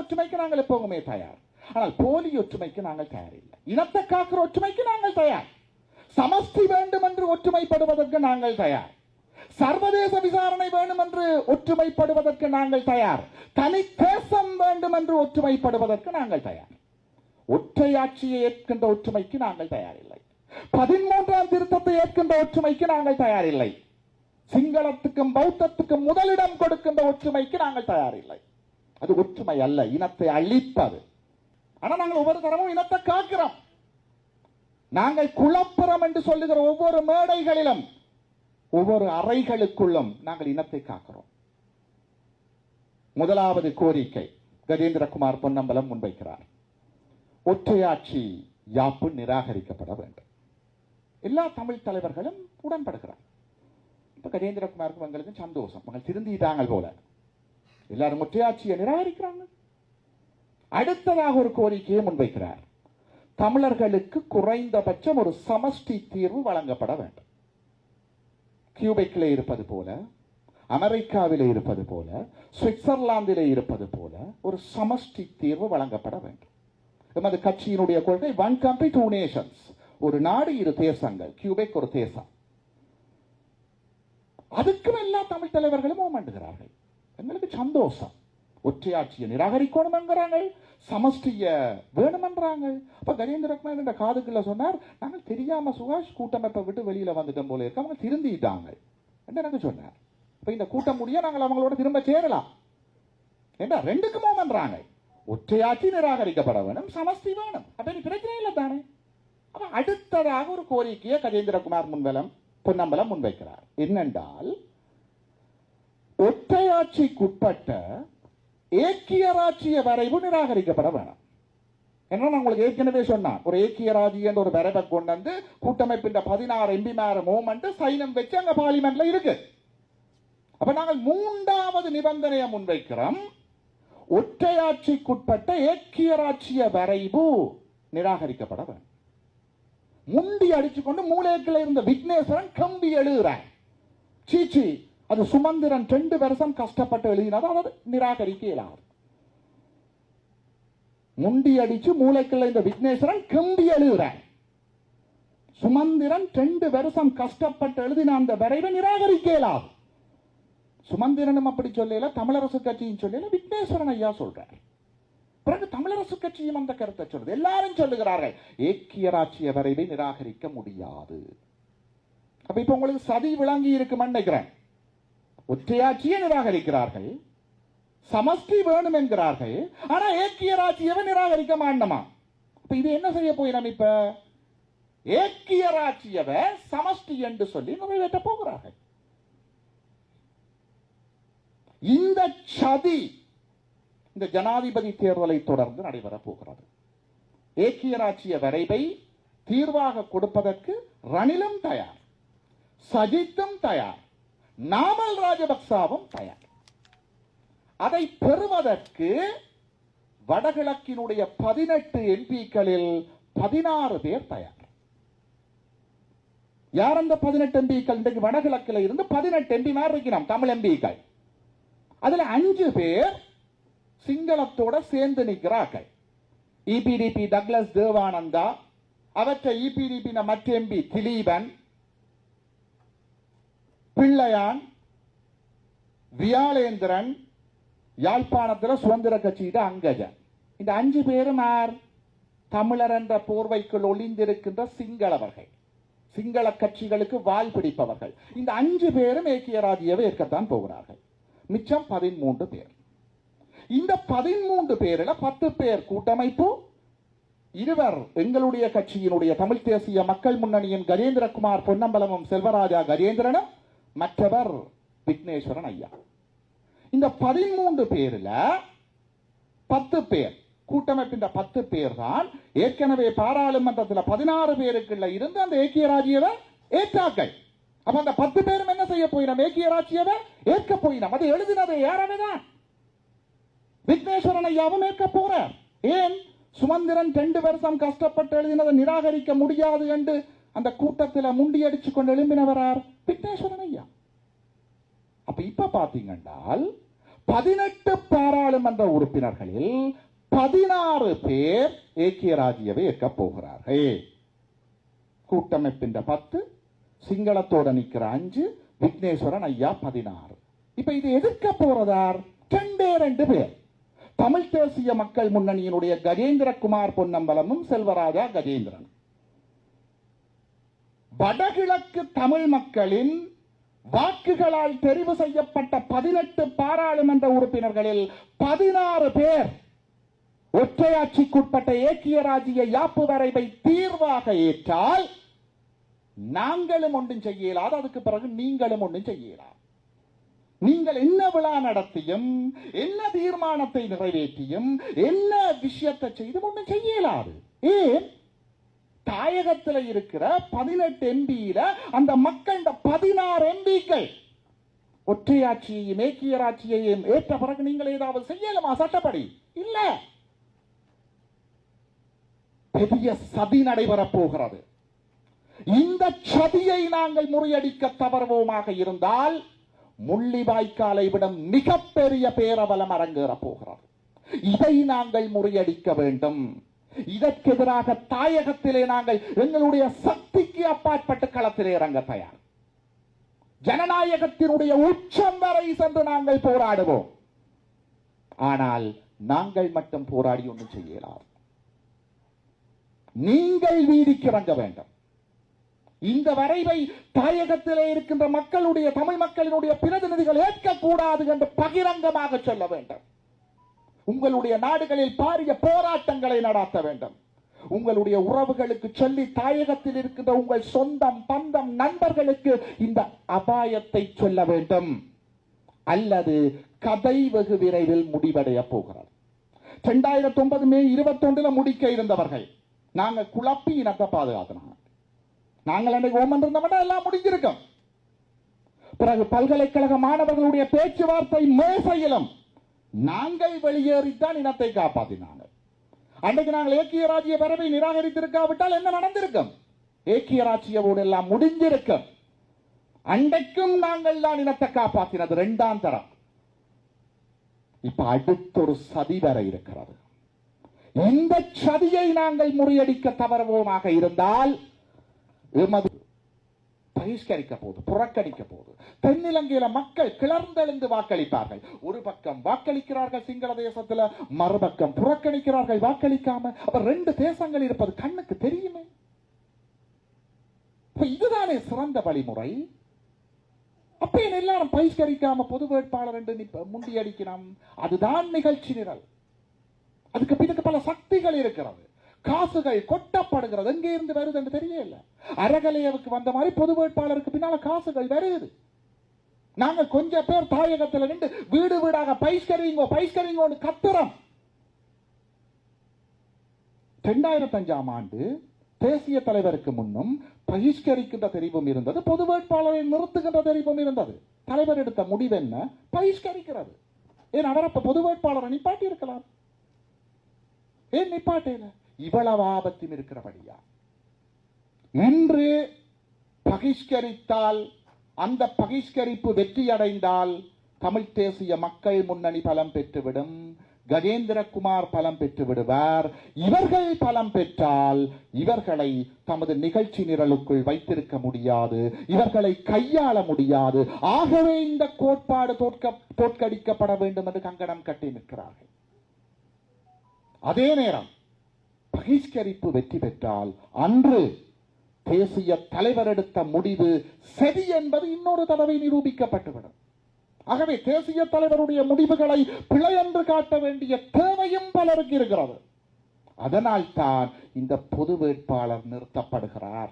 ஒற்றுமைக்கு நாங்கள் எப்பவுமே தயார். ஆனால் போலி ஒற்றுமைக்கு நாங்கள் தயாரில்லை. இனத்தை காக்கிற ஒற்றுமைக்கு நாங்கள் தயார். சமஷ்டி வேண்டும் என்று ஒற்றுமைப்படுவதற்கு நாங்கள் தயார். சர்வதேச விசாரணை வேண்டும் என்று ஒற்றுமைப்படுவதற்கு நாங்கள் தயார். தனி தேசம் வேண்டும் என்று ஒற்றுமைப்படுவதற்கு நாங்கள் தயார். ஒற்றையாட்சியை ஏற்கின்ற ஒற்றுமைக்கு நாங்கள் தயாரில்லை. 13ஆம் திருத்தத்தை ஏற்கின்ற ஒற்றுமைக்கு நாங்கள் தயாரில்லை. சிங்களத்துக்கும் பௌத்தத்துக்கும் முதலிடம் கொடுக்கின்ற ஒற்றுமைக்கு நாங்கள் தயாரில்லை. அது ஒற்றுமை அல்ல, இனத்தை அழிப்பது. ஆனால் நாங்கள் ஒவ்வொரு தரமும் இனத்தை காக்கிறோம். நாங்கள் குழப்பறம் என்று சொல்லுகிற ஒவ்வொரு மேடைகளிலும் ஒவ்வொரு அறைகளுக்குள்ளும் நாங்கள் இனத்தை காக்கிறோம். முதலாவது கோரிக்கை கஜேந்திரகுமார் பொன்னம்பலம் முன்வைக்கிறார். ஒற்றையாட்சி யாப்பு நிராகரிக்கப்பட வேண்டும். எல்லா தமிழ் தலைவர்களும் உடன்படுகிறார். இப்ப கஜேந்திரகுமாருக்கும் எங்களுக்கு சந்தோஷம், அவங்க திருந்திட்டாங்க போல. எல்லாரும் ஒற்றையாட்சியை நிராகரிக்கிறாங்க. அடுத்ததாக ஒரு கோரிக்கையை முன்வைக்கிறார். தமிழர்களுக்கு குறைந்தபட்சம் ஒரு சமஷ்டி தீர்வு வழங்கப்பட வேண்டும். கியூபெக்கிலே இருப்பது போல, அமெரிக்காவிலே இருப்பது போல, சுவிட்சர்லாந்திலே இருப்பது போல ஒரு சமஷ்டி தீர்வு வழங்கப்பட வேண்டும். எமது கட்சியினுடைய கொள்கை ஒன் கண்ட்ரி டூ நேஷன்ஸ், ஒரு நாடு இரு தேசங்கள். கியூபெக் ஒரு தேசம். அதுக்கும் எல்லா தமிழ் தலைவர்களும் ஓமண்டுகிறார்கள். எங்களுக்கு சந்தோஷம். ஒற்றையாட்சியை நிராகரிக்கணும் என்கிறாங்க, சமஷ்டிய வேணும் என்றாங்க. அப்ப கஜேந்திரகுமார் என்ற காதுக்குள்ள சொன்னார், நாங்கள் தெரியாம சுகாஷ் கூட்டமைப்பை விட்டு வெளியில வந்துட்டோம் போல இருக்க, அவங்க திருந்திட்டாங்க என்று எனக்கு சொன்னார். இப்ப இந்த கூட்டம் முடிய நாங்கள் அவங்களோட திரும்ப சேரலாம் என்றா ரெண்டுக்குமோ பண்றாங்க. ஒற்றையாட்சி நிராகரிக்கப்பட வேணும், சமஷ்டி வேணும். அப்ப நீ பிரச்சனை இல்லை தானே. அப்ப அடுத்ததாக ஒரு கோரிக்கையை கஜேந்திரகுமார் பொன்னம்பலம் முன்வைக்கிறார். என்னென்றால், ஒற்றையாட்சிக்குட்பட்ட ஏக்கிய ராஜ்ஜிய வரைவு நிராகரிக்கப்பட வேணும். என்ன நான் உங்களுக்கு ஏற்கனவே சொன்னான், ஒரு ஏக்கிய ராஜ்ஜிய என்ற ஒரு வரைவை கொண்டு வந்து கூட்டமைப்பின் 16 எம்பிமார் மூமெண்ட் சைனம் வச்சு அங்க பார்லிமெண்ட்ல இருக்கு. அப்ப நாங்கள் மூன்றாவது நிபந்தனையை முன்வைக்கிறோம். ஒற்றையாட்சிக்குட்பட்ட ஏக்கிய ராஜ்ஜிய வரைவு நிராகரிக்கப்பட வேண்டும். முண்டி அடிச்சுக்கொண்டு மூலைக்குள்ள இருந்த விக்னேஸ்வரன் கம்பி எழுதுறார். சீச்சி, அது சுமந்திரன் 2 வருஷம் கஷ்டப்பட்டு எழுதினது, அதை நிராகரிக்க இயலாது. முண்டி அடிச்சு மூளைக்குள்ள இந்த விக்னேஸ்வரன் கம்பி எழுதுறார். சுமந்திரன் 2 வருஷம் கஷ்டப்பட்டு எழுதின அந்த வரைவை நிராகரிக்க இயலாது. சுமந்திரனும் அப்படி சொல்லல, தமிழரசு கட்சியும் சொல்லல, விக்னேஸ்வரன் ஐயா சொல்றார். பிறகு தமிழரசு கட்சியும் அந்த கருத்தை சொல்றது. எல்லாரும் சொல்லுகிறார்கள் ஏக்கிய ராஜ்ஜிய வரைவை நிராகரிக்க முடியாது. அப்ப இப்ப உங்களுக்கு சதி விளங்கி இருக்குமென்னு நினைக்கிறேன். ஒற்றையாட்சியை நிராகரிக்கிறார்கள், சமஷ்டி வேணும் என்கிறார்கள், ஆனா ஏக்கிய ராஜ்ஜியவை நிராகரிக்க மாட்டோமா? இப்ப இது என்ன செய்ய போயிடும்? இப்ப ஏக்கிய ராஜ்ஜியவை சமஷ்டி என்று சொல்லி நிறைவேற்ற போகிறார்கள். இந்த சதி இந்த ஜனாதிபதி தேர்தலை தொடர்ந்து நடைபெற போகிறது. ஏக்கிய ராஜ்ஜிய வரைவை தீர்வாக கொடுப்பதற்கு ரணிலும் தயார், சஜித்தும் தயார், நாமல் ராஜபக்சாவும் தயார். அதை பெறுவதற்கு வடகிழக்கினுடைய 18 எம்பிக்களில் 16 பேர் தயார். யார் அந்த 18 எம்பிக்கள்? இன்றைக்கு வடகிழக்கில் இருந்து 18 எம்பிமார் இருக்கிறோம், தமிழ் எம்பிக்கள். அதுல 5 பேர் சிங்களத்தோட சேர்ந்து நிற்கிறார்கள். இபிடிபி டக்ளஸ் தேவானந்தா, அவற்றை இபிடிபி மற்ற எம்பி திலீபன், பிள்ளையான், வியாளேந்திரன், யாழ்ப்பாணத்தில் சுதந்திர கட்சியிட அங்கஜன். இந்த 5 பேரும் தமிழர் என்ற போர்வைக்குள் ஒளிந்திருக்கின்ற சிங்களவர்கள், சிங்கள கட்சிகளுக்கு வால் பிடிப்பவர்கள். இந்த 5 பேரும் ஏக்கிய ராஜ்ஜியவை ஏற்கத்தான் போகிறார்கள். மிச்சம் 13 பேர். இந்த 13 பேரில் 10 பேர் கூட்டமைப்பு, 2 எங்களுடைய கட்சியினுடைய தமிழ் தேசிய மக்கள் முன்னணியின் கஜேந்திரகுமார் பொன்னம்பலமும் செல்வராஜா கஜேந்திரனும், மற்றவர் விக்னேஸ்வரன் ஐயா. இந்த 13 பேரில் 10 பேர் கூட்டமைப்பின் 10 பேர் தான் ஏற்கனவே பாராளுமன்றத்தில் 16 பேருக்குள்ள இருந்து அந்த ஏக்கிய ராஜ்ஜியவை ஏற்றார்கள். அப்ப அந்த 10 பேரும் என்ன செய்ய போயினோம்? ஏக்கிய ராஜ்ஜியவை ஏற்க போயினோம். அதை எழுதினது யாரவேதான் விக்னேஸ்வரன் ஐயாவும் ஏற்க போறார். ஏன்? சுமந்திரன் 2 வருஷம் கஷ்டப்பட்டு எழுதினதை நிராகரிக்க முடியாது என்று அந்த கூட்டத்தில் முண்டி அடிச்சு கொண்டு எழும்பினவரார் விக்னேஸ்வரன் ஐயா. அப்ப இப்ப பாத்தீங்கன்னா 18 பாராளுமன்ற உறுப்பினர்களில் 16 பேர் ஏக்கிய ராஜ்யவை ஏற்கப் போகிறார்கள். கூட்டமைப்பின் 10, சிங்களத்தோட நிக்கிற 5, விக்னேஸ்வரன் ஐயா 16. இப்ப இது எதிர்க்க போறதார் 2 பேர். தமிழ் தேசிய மக்கள் முன்னணியினுடைய கஜேந்திரகுமார் பொன்னம்பலமும் செல்வராஜா கஜேந்திரன். வடகிழக்கு தமிழ் மக்களின் வாக்குகளால் தெரிவு செய்யப்பட்ட 18 பாராளுமன்ற உறுப்பினர்களில் 16 பேர் ஒற்றையாட்சிக்குட்பட்ட ஏக்கிய ராஜ்ய யாப்பு வரைவை தீர்வாக ஏற்றால் நாங்களும் ஒன்றும் செய்யலாது. அதுக்கு பிறகு நீங்களும் ஒன்றும் செய்யலாம். நீங்கள் என்ன விழா நடத்தியும், என்ன தீர்மானத்தை நிறைவேற்றியும், என்ன விஷயத்தை செய்தும் ஒன்றும் செய்யலாது. ஏன்? தாயகத்தில் இருக்கிற 18 எம்பியில அந்த மக்கள் 16 எம்பிக்கள் ஒற்றையாட்சியையும் ஏக்கிய ஆட்சியையும் ஏற்ற பிறகு நீங்கள் ஏதாவது செய்யலாமா? சட்டப்படி இல்ல. பெரிய சதி நடைபெறப் போகிறது. இந்த சதியை நாங்கள் முறியடிக்க தவறுவோமாக இருந்தால் முள்ளிவாய்க்காலை விட மிகப்பெரிய பேரபலம் அரங்கேறப் போகிறது. இதை நாங்கள் முறியடிக்க வேண்டும். இதற்கு எதிராக தாயகத்திலே நாங்கள் எங்களுடைய சக்திக்கு அப்பாற்பட்ட களத்திலே இறங்க தயார். ஜனநாயகத்தினுடைய உச்சம் வரை சென்று நாங்கள் போராடுவோம். ஆனால் நாங்கள் மட்டும் போராடி ஒன்றும் செய்யலாம். நீங்கள் வீதிக்கு இறங்க வேண்டும். இந்த வரைவை தாயகத்திலே இருக்கின்ற மக்களுடைய, தமிழ் மக்களினுடைய பிரதிநிதிகள் ஏற்கக்கூடாது என்று பகிரங்கமாக சொல்ல வேண்டும். உங்களுடைய நாடுகளில் பாரிய போராட்டங்களை நடத்த வேண்டும். உங்களுடைய உறவுகளுக்கு சொல்லி தாயகத்தில் இருக்கின்ற உங்கள் சொந்தம், பந்தம், நண்பர்களுக்கு இந்த அபாயத்தை சொல்ல வேண்டும். அல்லது கதை வெகு விரைவில் முடிவடைய போகிறது. 2009 மே 21 முடிக்க இருந்தவர்கள் நாங்கள் குழப்பி இனத்தை பாதுகாத்தினாங்க. நாங்கள் அன்றைக்கு ஓமன் இருந்தவங்க எல்லாம் முடிஞ்சிருக்கோம். பிறகு பல்கலைக்கழக மாணவர்களுடைய பேச்சுவார்த்தை மேசையிலும் நாங்கள் வெளியேறித்தான் இனத்தை காப்பாற்றினாங்க. அன்றைக்கு நாங்கள் ஏக்கிய ராஜ்ய வரவை நிராகரித்திருக்காவிட்டால் என்ன நடந்திருக்கும்? ஏக்கிய ராஜ்யோடு எல்லாம் முடிஞ்சிருக்கும். அன்றைக்கும் நாங்கள் தான் இனத்தை காப்பாற்றினது 2ஆம் தரம். இப்ப அடுத்தொரு சதி வர இருக்கிறது. இந்த சதியை நாங்கள் முறியடிக்க தவறுவோமாக இருந்தால் எமது பகிஷ்கரிக்க போது, புறக்கணிக்க போது. தென்னிலங்கையில மக்கள் கிளர்ந்தெழுந்து வாக்களிப்பார்கள். ஒரு பக்கம் வாக்களிக்கிறார்கள் சிங்கள தேசத்துல, மறுபக்கம் புறக்கணிக்கிறார்கள் வாக்களிக்காம. அப்ப 2 தேசங்கள் இருப்பது கண்ணுக்கு தெரியுமே. இதுதானே சிறந்த வழிமுறை. அப்ப எல்லாரும் பகிஷ்கரிக்காம பொது வேட்பாளர் என்று முண்டியடிக்கணும். அதுதான் நிகழ்ச்சி நிரல். அதுக்கு பின்னுக்கு பல சக்திகள் இருக்கிறது. காசுகள் கொட்டப்படுகிறது. எங்கே இருந்து வருது என்று தெரியல. அறகலையவுக்கு வந்த மாதிரி பொது வேட்பாளருக்கு பின்னால காசுகள் வருது. நாங்க கொஞ்சம் பேர் தாயகத்தில் நின்று வீடு வீடாக பைஸ்கரிங்கோ பைஸ்கரிங்கோன்னு கத்துறோம். 2005ஆம் ஆண்டு தேசிய தலைவருக்கு முன்னும் பகிஷ்கரிக்கின்ற தெரிவும் இருந்தது, பொது வேட்பாளரை நிறுத்துகின்ற தெரிவும் இருந்தது. தலைவர் எடுத்த முடிவு என்ன? பகிஷ்கரிக்கிறது. ஏன் அவரப்ப பொது வேட்பாளரை நிப்பாட்டி இருக்கலாம். ஏன் நிப்பாட்டேல? இவ்வளவு ஆபத்தும் இருக்கிறபடியா? இன்று பகிஷ்கரித்தால், அந்த பகிஷ்கரிப்பு வெற்றி அடைந்தால் தமிழ் தேசிய மக்கள் முன்னணி பலம் பெற்றுவிடும். கஜேந்திரகுமார் பலம் பெற்று விடுவார். இவர்கள் பலம் பெற்றால் இவர்களை தமது நிகழ்ச்சி நிரலுக்குள் வைத்திருக்க முடியாது, இவர்களை கையாள முடியாது. ஆகவே இந்த கோட்பாடு தோற்கடிக்கப்பட வேண்டும் என்று கங்கணம் கட்டி நிற்கிறார்கள். அதே நேரம் பகிஷ்கரிப்பு வெற்றி பெற்றால் அன்று தேசிய தலைவர் எடுத்த முடிவு சரி என்பது இன்னொரு தடவை நிரூபிக்கப்பட்டுவிடும். ஆகவே தேசிய தலைவருடைய முடிவுகளை பிழை என்று காட்ட வேண்டிய தேவையும் பலருக்கு இருக்கிறது. அதனால் தான் இந்த பொது வேட்பாளர் நிறுத்தப்படுகிறார்.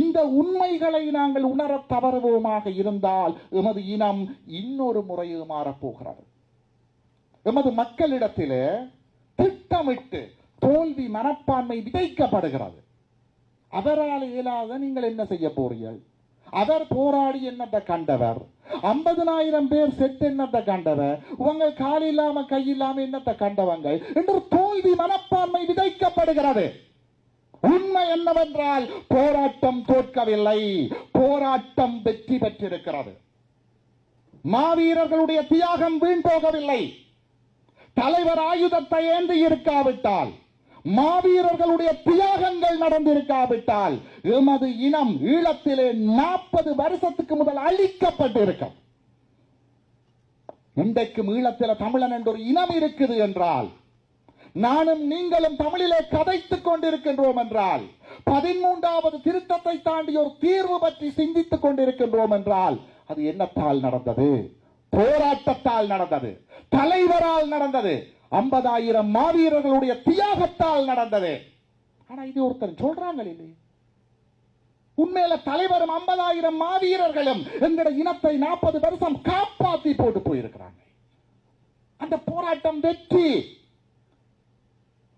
இந்த உண்மைகளை நாங்கள் உணர தவறுவோமாக இருந்தால் எமது இனம் இன்னொரு முறையை மாறப்போகிறது. எமது மக்களிடத்திலே திட்டமிட்டு தோல்வி மனப்பான்மை விதைக்கப்படுகிறது. அவரால் இயலாத நீங்கள் என்ன செய்ய போறீர்கள்? அவர் போராடி என்னத்தை கண்டவர், 50,000 பேர் செத்து என்னத்தை கண்டவர், உங்க கால் இல்லாம கை இல்லாம என்னத்தை கண்டவங்க என்று தோல்வி மனப்பான்மை விதைக்கப்படுகிறது. உண்மை என்னவென்றால் போராட்டம் தோற்கவில்லை, போராட்டம் வெற்றி பெற்றிருக்கிறது. மாவீரர்களுடைய தியாகம் வீண் போகவில்லை. தலைவர் ஆயுதத்தை ஏந்தி இருக்காவிட்டால், மாவீரர்களுடைய தியாகங்கள் நடந்திருக்காவிட்டால், எமது இனம் ஈழத்திலே 40 வருஷத்துக்கு முதல் அழிக்கப்பட்டிருக்கும். இன்றைக்கும் ஈழத்தில் தமிழன் என்ற ஒரு இனம் இருக்குது என்றால், நானும் நீங்களும் தமிழிலே கதைத்துக் கொண்டிருக்கின்றோம் என்றால், 13வது திருத்தத்தை தாண்டி ஒரு தீர்வு பற்றி சிந்தித்துக் கொண்டிருக்கின்றோம் என்றால், அது என்னத்தால் நடந்தது? போராட்டத்தால் நடந்தது, தலைவரால் நடந்தது, 50,000 மாவீரர்களுடைய தியாகத்தால் நடந்தது. ஆனா இது ஒருத்தர் சொல்றாங்க இல்லையே, உண்மையில தலைவரும் 50,000 மாவீரர்களும் எங்களுடைய இனத்தை 40 வருஷம் காப்பாற்றி போட்டு போயிருக்கிறாங்க. அந்த போராட்டம் வெற்றி.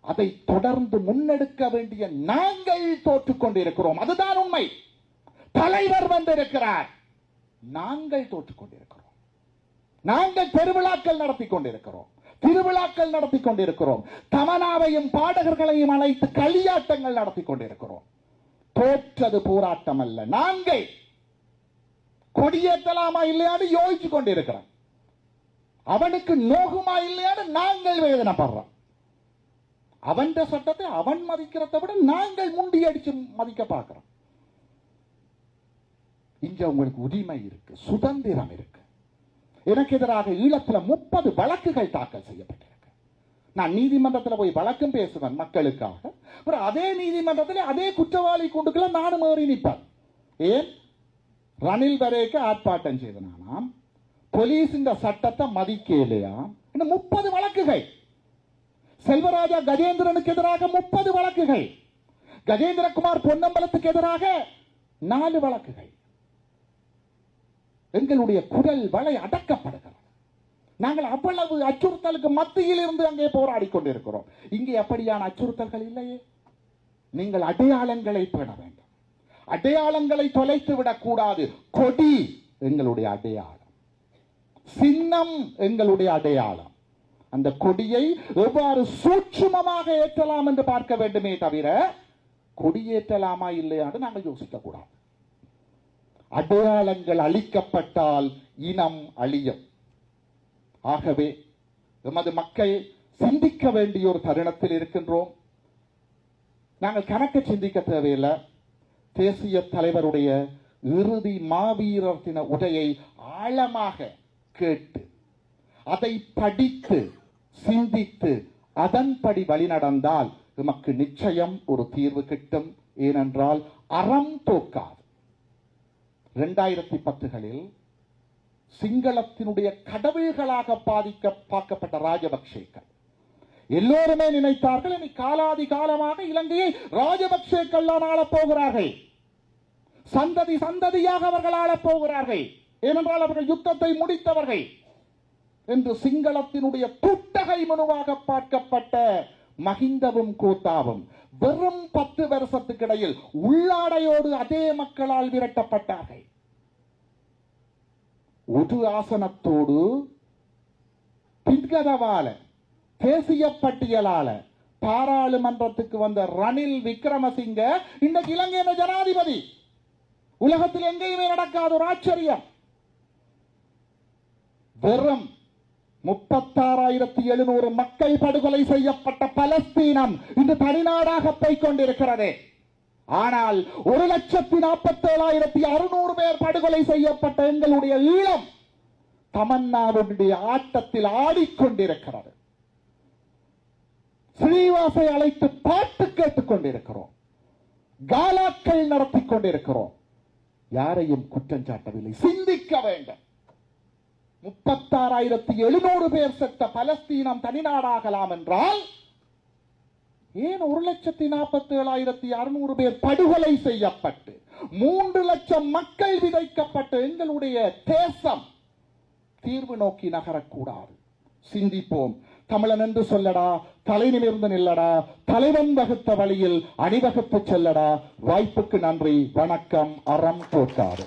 அதை தொடர்ந்து முன்னெடுக்க வேண்டிய நாங்கள் தோற்றுக் கொண்டிருக்கிறோம். அதுதான் உண்மை. தலைவர் வந்திருக்கிறார், நாங்கள் தோற்றுக் கொண்டிருக்கிறோம். நாங்கள் பெருவிழாக்கள் நடத்தி கொண்டிருக்கிறோம், திருவிழாக்கள் நடத்தி கொண்டிருக்கிறோம், தமனாவையும் பாடகர்களையும் அழைத்து களியாட்டங்கள் நடத்தி கொண்டிருக்கிறோம். தோற்றது போராட்டம் அல்ல, நாங்கள் கொடியேற்றலாமா இல்லையான்னு யோசிச்சு கொண்டிருக்கிறோம். அவனுக்கு நோகுமா இல்லையான்னு நாங்கள் வேதனைப்படுறோம். அவன் சட்டத்தை அவன் மதிக்கிறதை விட நாங்கள் முண்டி அடிச்சு மதிக்க பார்க்கிறோம். இங்க உங்களுக்கு உரிமை இருக்கு, சுதந்திரம் இருக்கு. எனக்கு எதிராக ஈழத்தில் 30 வழக்குகள் தாக்கல் செய்யப்பட்டிருக்கு. நான் நீதிமன்றத்தில் போய் வழக்கும் பேசுவேன் மக்களுக்காக. அதே நீதிமன்றத்தில் அதே குற்றவாளி கொண்டுக்குள்ள நானும் ஏறி நிற்பேன். ஏன்? ரணில் வரைக்கும் ஆர்ப்பாட்டம் செய்தனாம், போலீஸ் இந்த சட்டத்தை மதிக்கலையா, 30 வழக்குகள். செல்வராஜா கஜேந்திரனுக்கு எதிராக 30 வழக்குகள், கஜேந்திரகுமார் பொன்னம்பலத்துக்கு எதிராக 4 வழக்குகள். எங்களுடைய குரல் வலை அடக்கப்படுகிறது. நாங்கள் அவ்வளவு அச்சுறுத்தலுக்கு மத்தியில் இருந்து அங்கே போராடி கொண்டிருக்கிறோம். இங்கே அப்படியான அச்சுறுத்தல்கள் இல்லையே. நீங்கள் அடையாளங்களை பேண வேண்டும், அடையாளங்களை தொலைத்து விடக்கூடாது. கொடி எங்களுடைய அடையாளம், சின்னம் எங்களுடைய அடையாளம். அந்த கொடியை எவ்வாறு சூட்சுமமாக ஏற்றலாம் என்று பார்க்க வேண்டுமே தவிர கொடியேற்றலாமா இல்லையான்னு நாங்கள் யோசிக்க கூடாது. அடையாளங்கள் அழிக்கப்பட்டால் இனம் அழியும். ஆகவே எமது மக்கள் சிந்திக்க வேண்டிய ஒரு தருணத்தில் இருக்கின்றோம். நாங்கள் கணக்கு சிந்திக்க தேவையில்லை. தேசிய தலைவருடைய இறுதி மாவீரர் தின உரையை ஆழமாக கேட்டு, அதை படித்து சிந்தித்து அதன்படி வழிநடந்தால் நமக்கு நிச்சயம் ஒரு தீர்வு கிட்டும். ஏனென்றால் அறம் தோக்காது. 2010களில் சிங்களத்தினுடைய கடவுள்களாக பார்க்கப்பட்ட ராஜபக்சேக்கள் எல்லோருமே நினைத்தார்கள், இனி காலாதி காலமாக இலங்கையை ராஜபக்சேக்கள் ஆளப் போகிறார்கள், சந்ததி சந்ததியாக அவர்கள் ஆளப் போகிறார்கள், ஏனென்றால் அவர்கள் யுத்தத்தை முடித்தவர்கள் என்று சிங்களத்தினுடைய குட்டகை மனுவாக பார்க்கப்பட்ட மஹிந்தவும் கோத்தாவும் வெறும் 10 வருஷத்துக்கு இடையில் உள்ளாடையோடு அதே மக்களால் விரட்டப்பட்டார்கள். ஒரு ஆசனத்தோடு பின்கதவால தேசிய பட்டியலால பாராளுமன்றத்துக்கு வந்த ரணில் விக்ரமசிங்க இன்றைக்கு இலங்கையின் ஜனாதிபதி. உலகத்தில் எங்கேயுமே நடக்காத ஒரு ஆச்சரியம். வெறும் 36,700 மக்கள் படுகொலை செய்யப்பட்ட பலஸ்தீனம் இன்று தனிநாடாக போய்க் கொண்டிருக்கிறது. ஆனால் 1,47,600 பேர் படுகொலை செய்யப்பட்ட எங்களுடைய ஈழம் தமன்னாவுடைய ஆட்டத்தில் ஆடிக்கொண்டிருக்கிறது. ஸ்ரீவாசை அழைத்து பாட்டு கேட்டுக் கொண்டிருக்கிறோம், காலாக்கள் நடத்திக் கொண்டிருக்கிறோம். யாரையும் குற்றம் சாட்டவில்லை. சிந்திக்க வேண்டும். 36,700 பேர் செத்த பலஸ்தீனம் தனிநாடாகலாம் என்றால் ஏன் 1,47,600 பேர் படுகொலை செய்யப்பட்டு 3 லட்சம் மக்கள் விதைக்கப்பட்ட எங்களுடைய தேசம் தீர்வு நோக்கி நகரக்கூடாது? சிந்திப்போம். தமிழன் என்று சொல்லடா, தலைநிமிர்ந்து நில்லடா, தலைவன் வகுத்த வழியில் அணிவகுத்து செல்லடா. வாய்ப்புக்கு நன்றி. வணக்கம். அறம் தோற்காது.